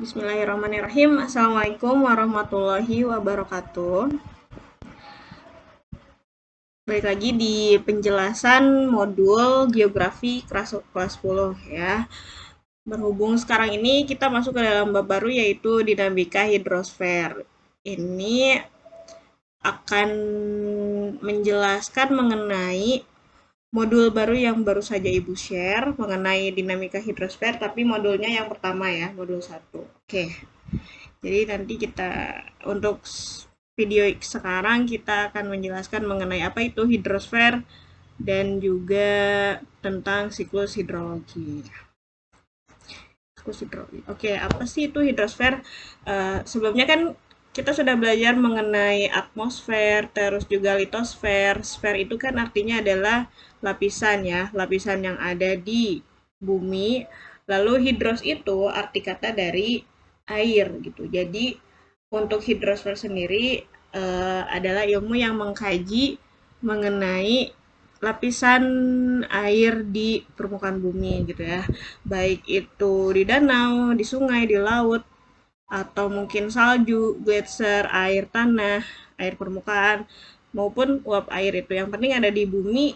Bismillahirrahmanirrahim. Assalamualaikum warahmatullahi wabarakatuh. Balik lagi di penjelasan modul geografi kelas 10 ya. Berhubung sekarang ini kita masuk ke dalam bab baru yaitu dinamika hidrosfer. Ini akan menjelaskan mengenai modul baru yang baru saja Ibu share mengenai dinamika hidrosfer, tapi modulnya yang pertama ya, modul 1. Oke. Jadi nanti kita untuk video sekarang kita akan menjelaskan mengenai apa itu hidrosfer dan juga tentang siklus hidrologi. Oke, apa sih itu hidrosfer? Sebelumnya kan kita sudah belajar mengenai atmosfer, terus juga litosfer. Sfer itu kan artinya adalah lapisan ya, lapisan yang ada di bumi. Lalu hidros itu arti kata dari air gitu. Jadi untuk hidrosfer sendiri adalah ilmu yang mengkaji mengenai lapisan air di permukaan bumi gitu ya. Baik itu di danau, di sungai, di laut, atau mungkin salju, gletser, air tanah, air permukaan, maupun uap air itu. Yang penting ada di bumi,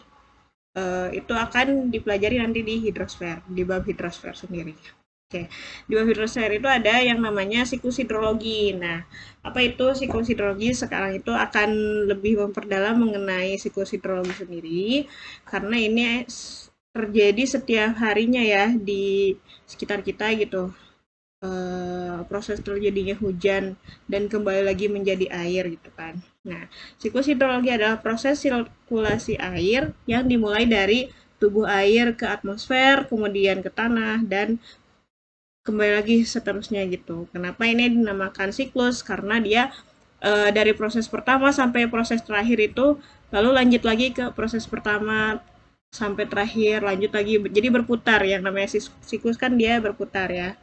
itu akan dipelajari nanti di hidrosfer, di bab hidrosfer sendiri. Oke, di bab hidrosfer itu ada yang namanya siklus hidrologi. Nah, apa itu siklus hidrologi? Sekarang itu akan lebih memperdalam mengenai siklus hidrologi sendiri, karena ini terjadi setiap harinya ya di sekitar kita gitu. Proses terjadinya hujan dan kembali lagi menjadi air gitu kan. Nah, siklus hidrologi adalah proses sirkulasi air yang dimulai dari tubuh air ke atmosfer, kemudian ke tanah, dan kembali lagi seterusnya gitu. Kenapa ini dinamakan siklus? Karena dia dari proses pertama sampai proses terakhir itu, lalu lanjut lagi ke proses pertama sampai terakhir, lanjut lagi. Jadi berputar, yang namanya siklus kan dia berputar ya.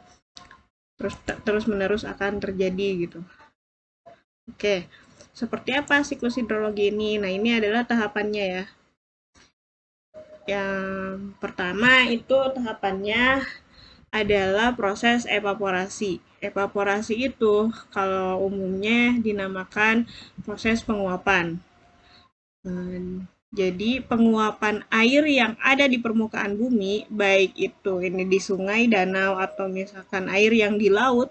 Terus menerus akan terjadi gitu. Oke, seperti apa siklus hidrologi ini? Nah, ini adalah tahapannya ya. Yang pertama itu tahapannya adalah proses evaporasi. Evaporasi itu kalau umumnya dinamakan proses penguapan. Jadi penguapan air yang ada di permukaan bumi, baik itu ini di sungai, danau, atau misalkan air yang di laut,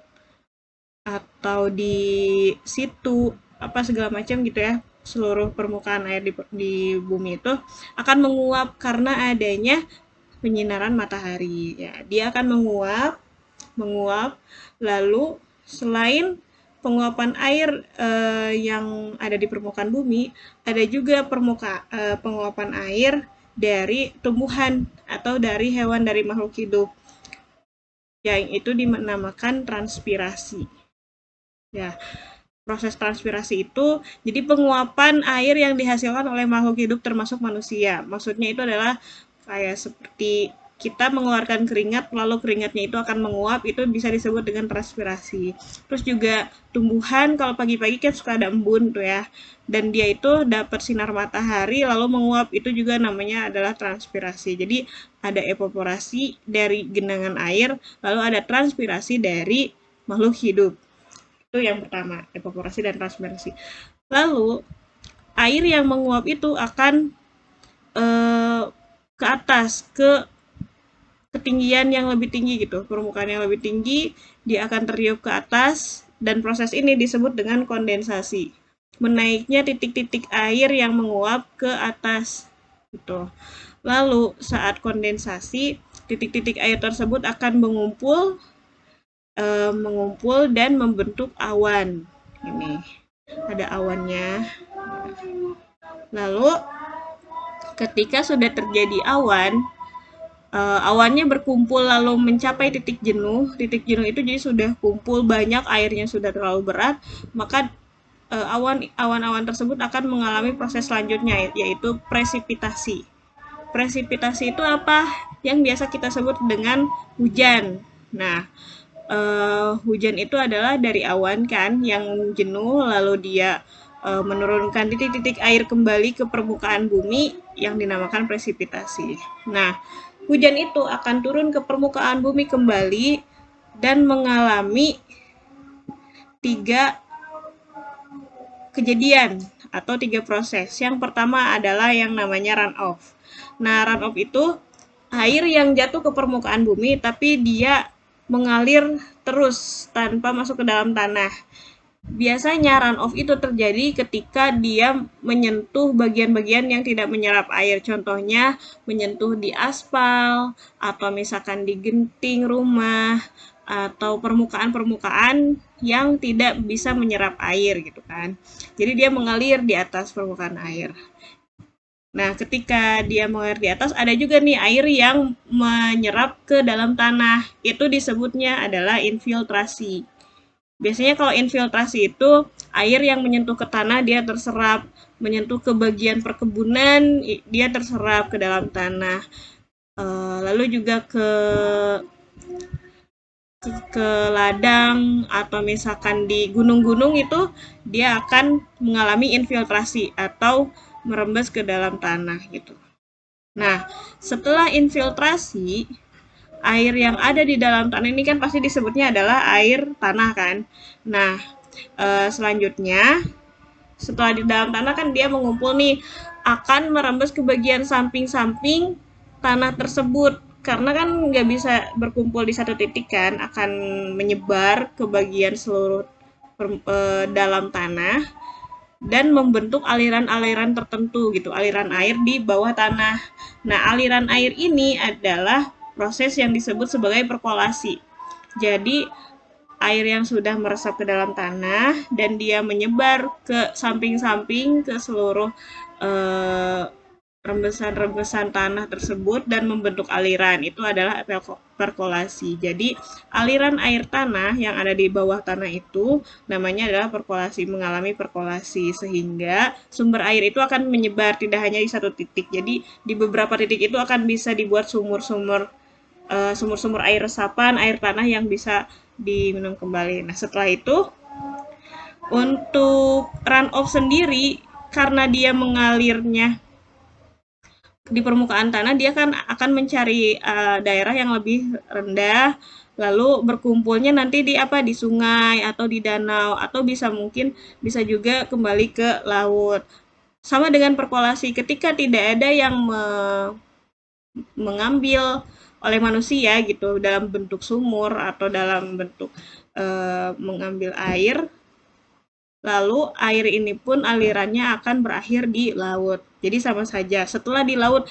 atau di situ, apa segala macam gitu ya, seluruh permukaan air di bumi itu akan menguap karena adanya penyinaran matahari. Ya, dia akan menguap, lalu selain penguapan air yang ada di permukaan bumi, ada juga penguapan air dari tumbuhan atau dari hewan, dari makhluk hidup, yang itu dinamakan transpirasi. Ya, proses transpirasi itu jadi penguapan air yang dihasilkan oleh makhluk hidup termasuk manusia. Maksudnya itu adalah kayak seperti kita mengeluarkan keringat, lalu keringatnya itu akan menguap, itu bisa disebut dengan transpirasi. Terus juga tumbuhan kalau pagi-pagi kan suka ada embun tuh ya, dan dia itu dapat sinar matahari lalu menguap, itu juga namanya adalah transpirasi. Jadi ada evaporasi dari genangan air, lalu ada transpirasi dari makhluk hidup. Itu yang pertama, evaporasi dan transpirasi. Lalu air yang menguap itu akan ke atas, ke ketinggian yang lebih tinggi gitu, permukaan yang lebih tinggi, dia akan teriup ke atas, dan proses ini disebut dengan kondensasi. Menaiknya titik-titik air yang menguap ke atas gitu. Lalu saat kondensasi, titik-titik air tersebut akan mengumpul dan membentuk awan. Ini ada awannya. Lalu ketika sudah terjadi awan, awannya berkumpul lalu mencapai titik jenuh. Titik jenuh itu jadi sudah kumpul banyak, airnya sudah terlalu berat, maka awan-awan tersebut akan mengalami proses selanjutnya, yaitu presipitasi. Presipitasi itu apa? Yang biasa kita sebut dengan hujan. Nah, hujan itu adalah dari awan kan yang jenuh, lalu dia menurunkan titik-titik air kembali ke permukaan bumi yang dinamakan presipitasi. Nah, hujan itu akan turun ke permukaan bumi kembali dan mengalami 3 kejadian atau 3 proses. Yang pertama adalah yang namanya runoff. Nah, runoff itu air yang jatuh ke permukaan bumi tapi dia mengalir terus tanpa masuk ke dalam tanah. Biasanya runoff itu terjadi ketika dia menyentuh bagian-bagian yang tidak menyerap air. Contohnya menyentuh di aspal, atau misalkan di genting rumah, atau permukaan-permukaan yang tidak bisa menyerap air gitu kan. Jadi dia mengalir di atas permukaan air. Nah, ketika dia mengalir di atas, ada juga nih air yang menyerap ke dalam tanah. Itu disebutnya adalah infiltrasi. Biasanya kalau infiltrasi itu air yang menyentuh ke tanah dia terserap, menyentuh ke bagian perkebunan dia terserap ke dalam tanah. Lalu juga ke ladang atau misalkan di gunung-gunung itu dia akan mengalami infiltrasi atau merembes ke dalam tanah gitu. Nah, setelah infiltrasi, air yang ada di dalam tanah ini kan pasti disebutnya adalah air tanah kan. Nah, selanjutnya setelah di dalam tanah kan dia mengumpul nih, akan merembes ke bagian samping-samping tanah tersebut, karena kan nggak bisa berkumpul di satu titik kan, akan menyebar ke bagian seluruh dalam tanah dan membentuk aliran-aliran tertentu gitu, aliran air di bawah tanah. Nah, aliran air ini adalah proses yang disebut sebagai perkolasi. Jadi, air yang sudah meresap ke dalam tanah dan dia menyebar ke samping-samping ke seluruh eh, rembesan-rembesan tanah tersebut dan membentuk aliran. Itu adalah perkolasi. Jadi, aliran air tanah yang ada di bawah tanah itu namanya adalah perkolasi, mengalami perkolasi, sehingga sumber air itu akan menyebar tidak hanya di satu titik. Jadi, di beberapa titik itu akan bisa dibuat sumur-sumur air resapan, air tanah yang bisa diminum kembali. Nah, setelah itu untuk runoff sendiri, karena dia mengalirnya di permukaan tanah, dia kan akan mencari daerah yang lebih rendah, lalu berkumpulnya nanti di apa, di sungai atau di danau, atau mungkin bisa juga kembali ke laut. Sama dengan perkolasi, ketika tidak ada yang mengambil oleh manusia gitu dalam bentuk sumur atau dalam bentuk mengambil air, lalu air ini pun alirannya akan berakhir di laut. Jadi sama saja. Setelah di laut,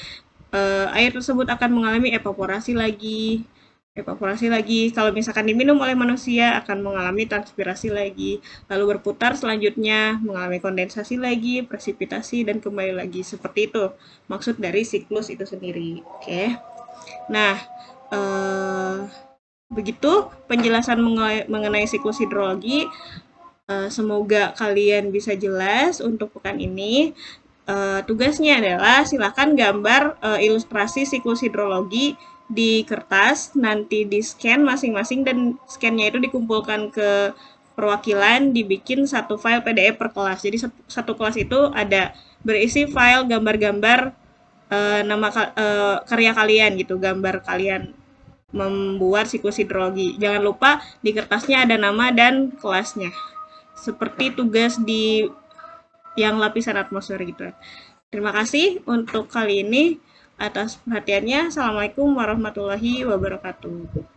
air tersebut akan mengalami evaporasi lagi. Evaporasi lagi. Kalau misalkan diminum oleh manusia akan mengalami transpirasi lagi. Lalu berputar selanjutnya mengalami kondensasi lagi, presipitasi dan kembali lagi. Seperti itu maksud dari siklus itu sendiri. Oke. Nah, begitu penjelasan mengenai siklus hidrologi. Semoga kalian bisa jelas untuk pekan ini. Tugasnya adalah silakan gambar ilustrasi siklus hidrologi di kertas, nanti di scan masing-masing dan scannya itu dikumpulkan ke perwakilan, dibikin satu file PDF per kelas. Jadi satu kelas itu ada berisi file gambar-gambar nama karya kalian gitu, gambar kalian membuat siklus hidrologi. Jangan lupa di kertasnya ada nama dan kelasnya. Seperti tugas di yang lapisan atmosfer gitu. Terima kasih untuk kali ini atas perhatiannya. Assalamualaikum warahmatullahi wabarakatuh.